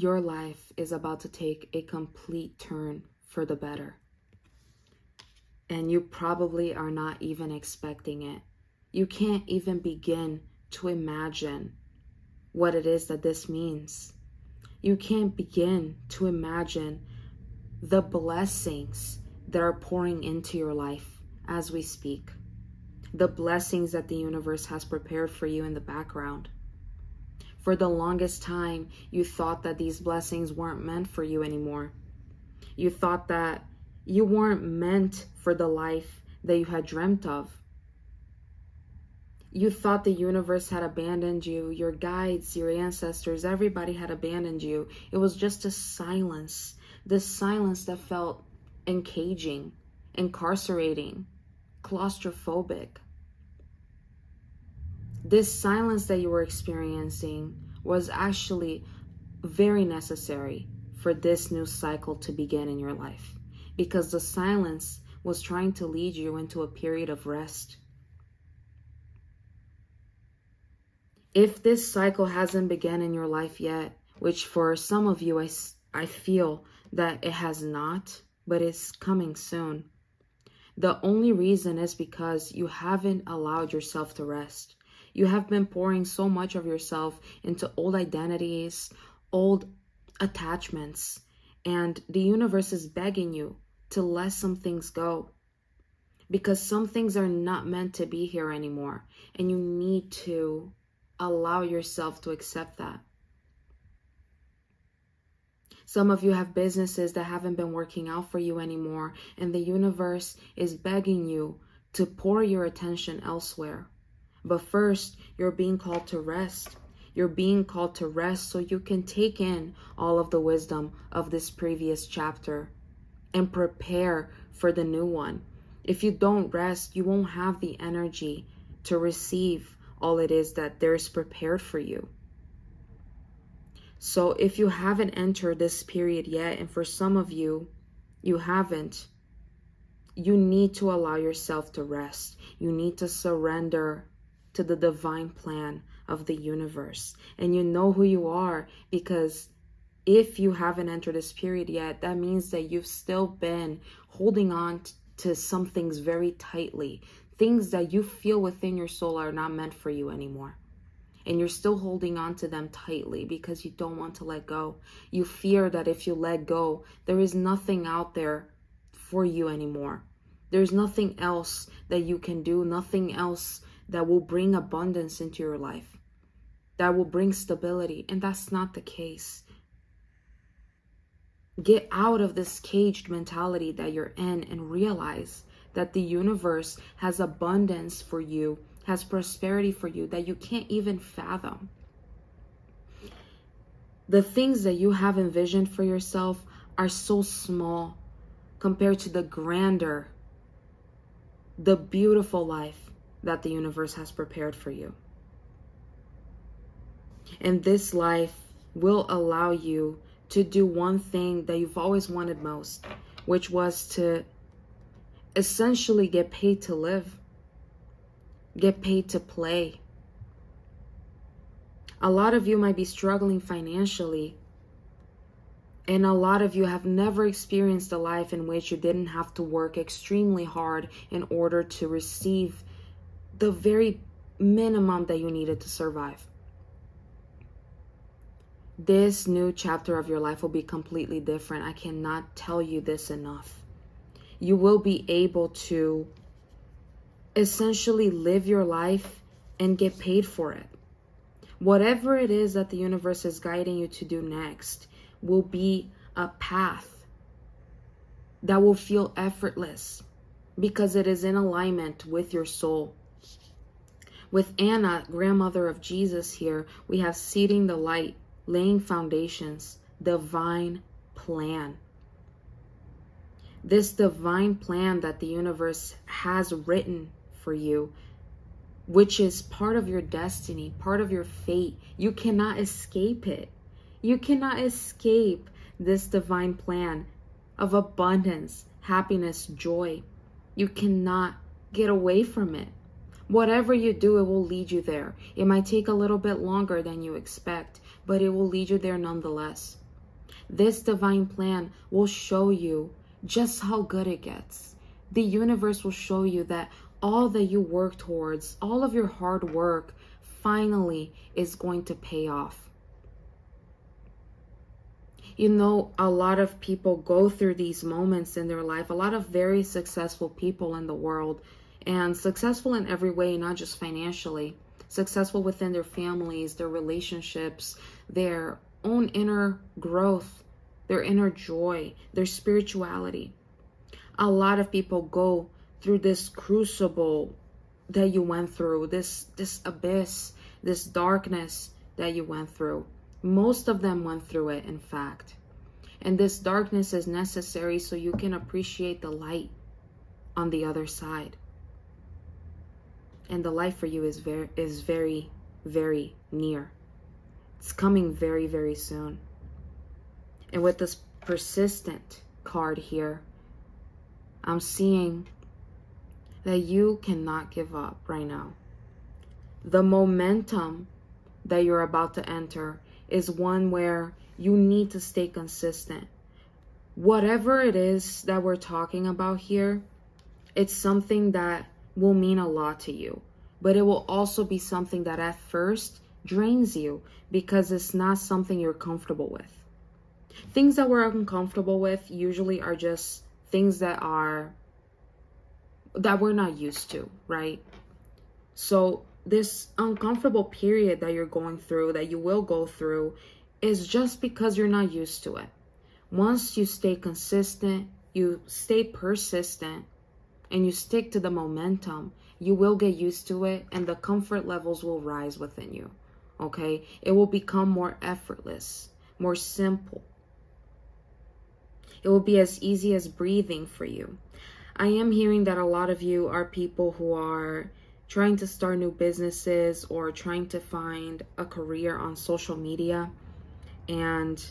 Your life is about to take a complete turn for the better. And you probably are not even expecting it. You can't even begin to imagine what it is that this means. You can't begin to imagine the blessings that are pouring into your life as we speak. The blessings that the universe has prepared for you in the background. For the longest time, you thought that these blessings weren't meant for you anymore. You thought that you weren't meant for the life that you had dreamt of. You thought the universe had abandoned you, your guides, your ancestors, everybody had abandoned you. It was just a silence, this silence that felt encaging, incarcerating, claustrophobic. This silence that you were experiencing was actually very necessary for this new cycle to begin in your life, because the silence was trying to lead you into a period of rest. If this cycle hasn't begun in your life yet, which for some of you I feel that it has not, but it's coming soon, the only reason is because you haven't allowed yourself to rest. You have been pouring so much of yourself into old identities, old attachments, and the universe is begging you to let some things go, because some things are not meant to be here anymore, and you need to allow yourself to accept that. Some of you have businesses that haven't been working out for you anymore, and the universe is begging you to pour your attention elsewhere. But first, you're being called to rest. You're being called to rest so you can take in all of the wisdom of this previous chapter and prepare for the new one. If you don't rest, you won't have the energy to receive all it is that there is prepared for you. So if you haven't entered this period yet, and for some of you, you haven't, you need to allow yourself to rest. You need to surrender to the divine plan of the universe. And you know who you are, because if you haven't entered this period yet, that means that you've still been holding on to some things very tightly. Things that you feel within your soul are not meant for you anymore. And you're still holding on to them tightly because you don't want to let go. You fear that if you let go, there is nothing out there for you anymore. There's nothing else that you can do, nothing else that will bring abundance into your life, that will bring stability. And that's not the case. Get out of this caged mentality that you're in and realize that the universe has abundance for you, has prosperity for you that you can't even fathom. The things that you have envisioned for yourself are so small compared to the grander, the beautiful life that the universe has prepared for you. And this life will allow you to do one thing that you've always wanted most, which was to essentially get paid to live, get paid to play. A lot of you might be struggling financially, and a lot of you have never experienced a life in which you didn't have to work extremely hard in order to receive the very minimum that you needed to survive. This new chapter of your life will be completely different. I cannot tell you this enough. You will be able to essentially live your life and get paid for it. Whatever it is that the universe is guiding you to do next will be a path that will feel effortless because it is in alignment with your soul. With Anna, grandmother of Jesus here, we have seeding the light, laying foundations, divine plan. This divine plan that the universe has written for you, which is part of your destiny, part of your fate. You cannot escape it. You cannot escape this divine plan of abundance, happiness, joy. You cannot get away from it. Whatever you do, it will lead you there. It might take a little bit longer than you expect, but it will lead you there nonetheless. This divine plan will show you just how good it gets. The universe will show you that all that you work towards, all of your hard work, finally is going to pay off. You know, a lot of people go through these moments in their life, a lot of very successful people in the world, and successful in every way, not just financially, successful within their families, their relationships, their own inner growth, their inner joy, their spirituality. A lot of people go through this crucible that you went through, this abyss, this darkness that you went through. Most of them went through it, in fact. And this darkness is necessary so you can appreciate the light on the other side. And the light for you is very, very near. It's coming very, very soon. And with this persistent card here, I'm seeing that you cannot give up right now. The momentum that you're about to enter is one where you need to stay consistent. Whatever it is that we're talking about here, it's something that will mean a lot to you, but it will also be something that at first drains you because it's not something you're comfortable with. Things that we're uncomfortable with usually are just things that we're not used to, right? So this uncomfortable period that you're going through, that you will go through, is just because you're not used to it. Once you stay consistent, you stay persistent, and you stick to the momentum, you will get used to it, and the comfort levels will rise within you, okay? It will become more effortless, more simple. It will be as easy as breathing for you. I am hearing that a lot of you are people who are trying to start new businesses or trying to find a career on social media, and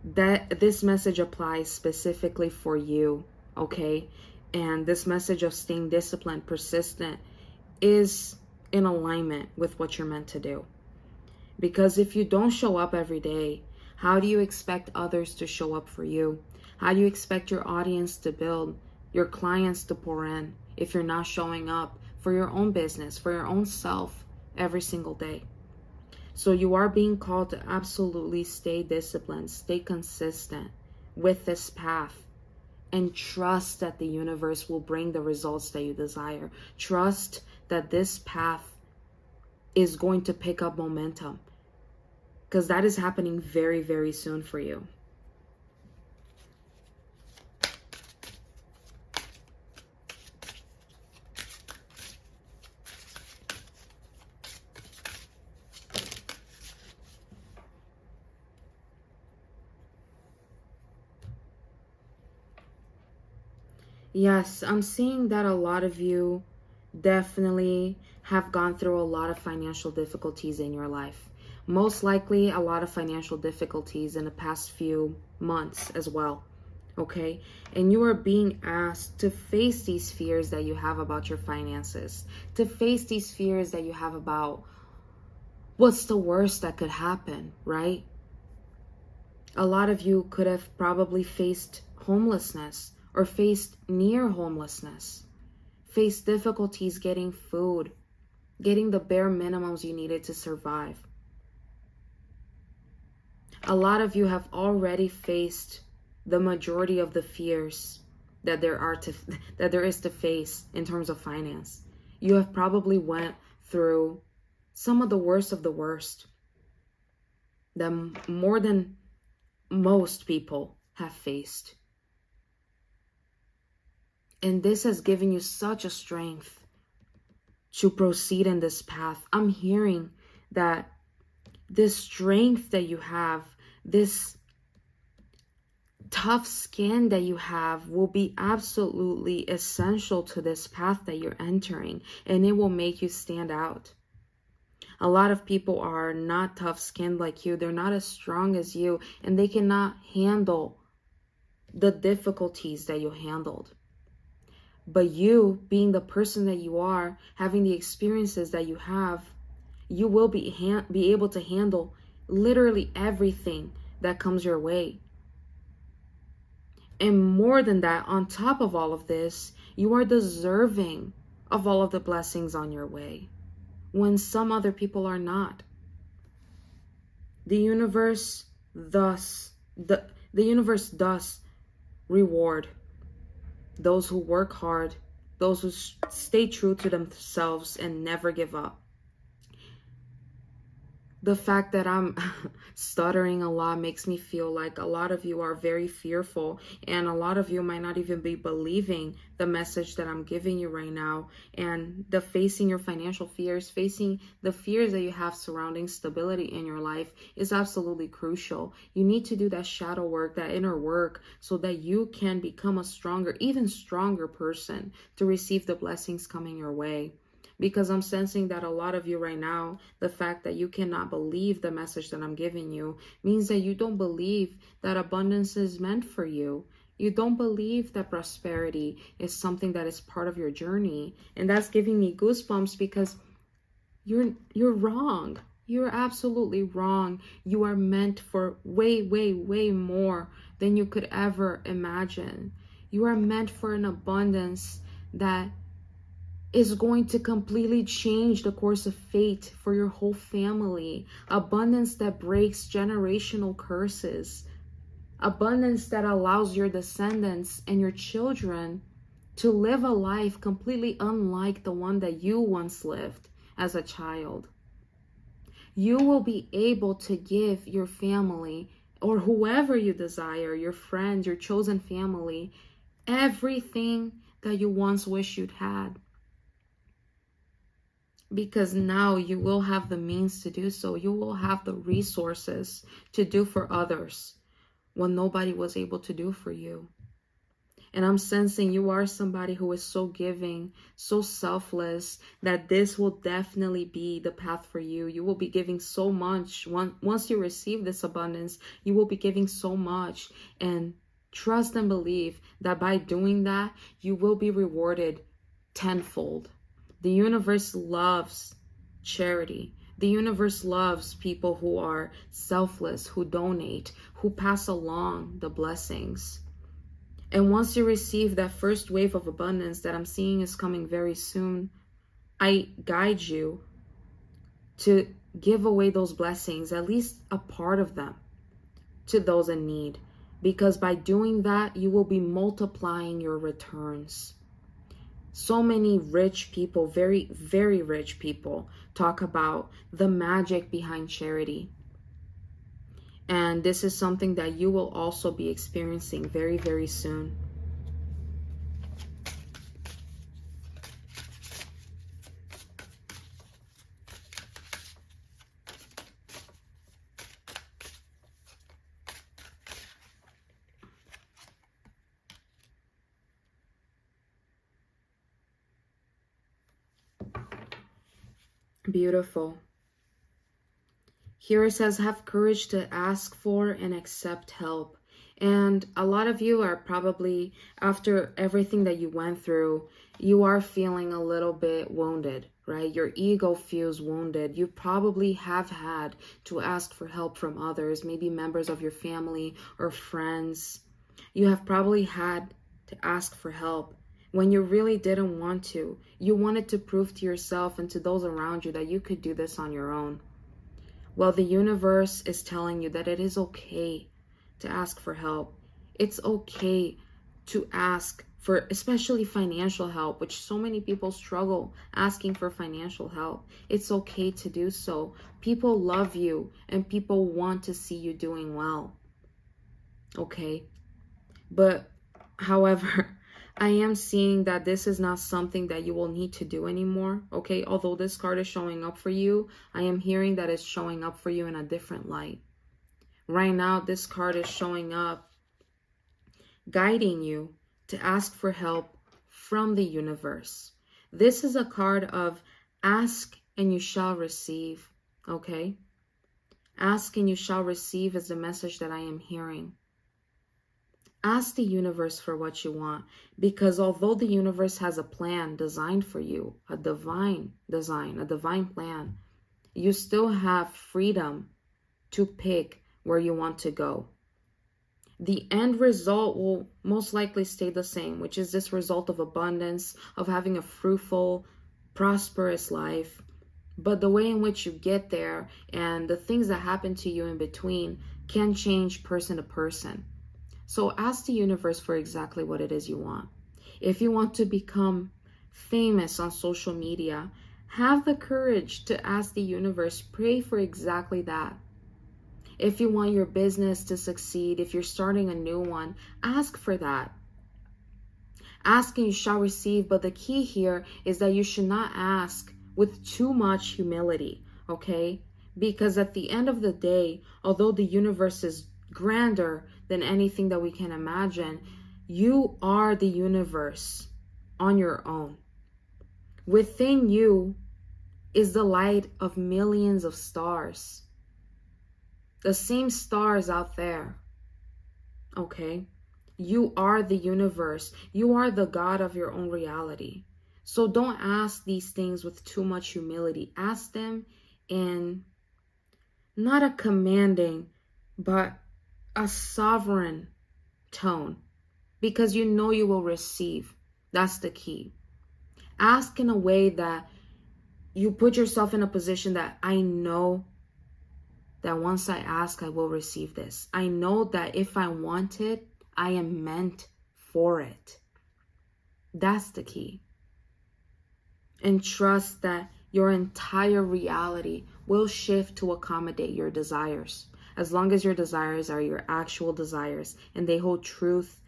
that this message applies specifically for you, okay? And this message of staying disciplined, persistent, is in alignment with what you're meant to do. Because if you don't show up every day, how do you expect others to show up for you? How do you expect your audience to build, your clients to pour in, if you're not showing up for your own business, for your own self every single day? So you are being called to absolutely stay disciplined, stay consistent with this path, and trust that the universe will bring the results that you desire. Trust that this path is going to pick up momentum, because that is happening very, very soon for you. Yes, I'm seeing that a lot of you definitely have gone through a lot of financial difficulties in your life. Most likely a lot of financial difficulties in the past few months as well, okay? And you are being asked to face these fears that you have about your finances, to face these fears that you have about what's the worst that could happen, right? A lot of you could have probably faced homelessness, or faced near homelessness, faced difficulties getting food, getting the bare minimums you needed to survive. A lot of you have already faced the majority of the fears that there is to face in terms of finance. You have probably went through some of the worst that more than most people have faced. And this has given you such a strength to proceed in this path. I'm hearing that this strength that you have, this tough skin that you have, will be absolutely essential to this path that you're entering, and it will make you stand out. A lot of people are not tough-skinned like you. They're not as strong as you, and they cannot handle the difficulties that you handled. But you, being the person that you are, having the experiences that you have, you will be able to handle literally everything that comes your way. And more than that, on top of all of this, you are deserving of all of the blessings on your way when some other people are not. The universe the universe does reward those who work hard, those who stay true to themselves and never give up. The fact that I'm stuttering a lot makes me feel like a lot of you are very fearful, and a lot of you might not even be believing the message that I'm giving you right now. And the facing your financial fears, facing the fears that you have surrounding stability in your life is absolutely crucial. You need to do that shadow work, that inner work, so that you can become a stronger, even stronger person to receive the blessings coming your way. Because I'm sensing that a lot of you right now, the fact that you cannot believe the message that I'm giving you means that you don't believe that abundance is meant for you. You don't believe that prosperity is something that is part of your journey. And that's giving me goosebumps because you're wrong. You're absolutely wrong. You are meant for way, way, way more than you could ever imagine. You are meant for an abundance that is going to completely change the course of fate for your whole family. Abundance that breaks generational curses. Abundance that allows your descendants and your children to live a life completely unlike the one that you once lived as a child. You will be able to give your family or whoever you desire, your friends, your chosen family, everything that you once wished you'd had. Because now you will have the means to do so. You will have the resources to do for others what nobody was able to do for you. And I'm sensing you are somebody who is so giving, so selfless, that this will definitely be the path for you. You will be giving so much. Once you receive this abundance, you will be giving so much. And trust and believe that by doing that, you will be rewarded tenfold. The universe loves charity. The universe loves people who are selfless, who donate, who pass along the blessings. And once you receive that first wave of abundance that I'm seeing is coming very soon, I guide you to give away those blessings, at least a part of them, to those in need. Because by doing that, you will be multiplying your returns. So many rich people, very, very rich people, talk about the magic behind charity. And this is something that you will also be experiencing very, very soon. Beautiful. Here it says, have courage to ask for and accept help. And a lot of you are probably, after everything that you went through, you are feeling a little bit wounded, right? Your ego feels wounded. You probably have had to ask for help from others, maybe members of your family or friends. You have probably had to ask for help when you really didn't want to. You wanted to prove to yourself and to those around you that you could do this on your own. Well, the universe is telling you that it is okay to ask for help. It's okay to ask for especially financial help, which so many people struggle asking for financial help. It's okay to do so. People love you and people want to see you doing well. Okay? But, however, I am seeing that this is not something that you will need to do anymore, okay? Although this card is showing up for you, I am hearing that it's showing up for you in a different light. Right now, this card is showing up, guiding you to ask for help from the universe. This is a card of ask and you shall receive, okay? Ask and you shall receive is the message that I am hearing. Ask the universe for what you want, because although the universe has a plan designed for you, a divine design, a divine plan, you still have freedom to pick where you want to go. the end result will most likely stay the same, which is this result of abundance, of having a fruitful, prosperous life. But the way in which you get there and the things that happen to you in between can change person to person. So ask the universe for exactly what it is you want. If you want to become famous on social media, have the courage to ask the universe, pray for exactly that. If you want your business to succeed, if you're starting a new one, ask for that. Ask and you shall receive, but the key here is that you should not ask with too much humility, okay? Because at the end of the day, although the universe is grander than anything that we can imagine, you are the universe on your own. Within you is the light of millions of stars. The same stars out there, okay? You are the universe. You are the God of your own reality. So don't ask these things with too much humility. Ask them in not a commanding, but a sovereign tone, because you know you will receive. That's the key. Ask in a way that you put yourself in a position that I know that once I ask, I will receive this. I know that if I want it, I am meant for it. That's the key. And trust that your entire reality will shift to accommodate your desires. As long as your desires are your actual desires and they hold truth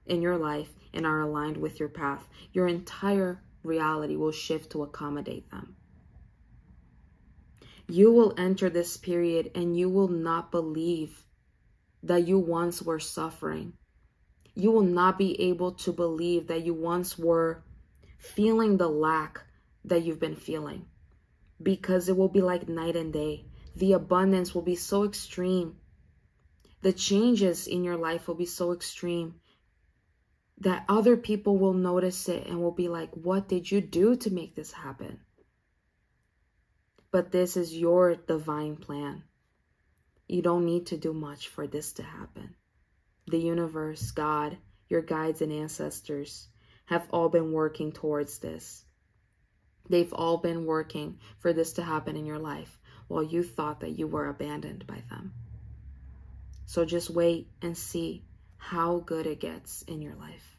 in your life and are aligned with your path, your entire reality will shift to accommodate them. You will enter this period and you will not believe that you once were suffering. You will not be able to believe that you once were feeling the lack that you've been feeling, because it will be like night and day. The abundance will be so extreme. The changes in your life will be so extreme that other people will notice it and will be like, what did you do to make this happen? But this is your divine plan. You don't need to do much for this to happen. The universe, God, your guides and ancestors have all been working towards this. They've all been working for this to happen in your life while you thought that you were abandoned by them. So just wait and see how good it gets in your life.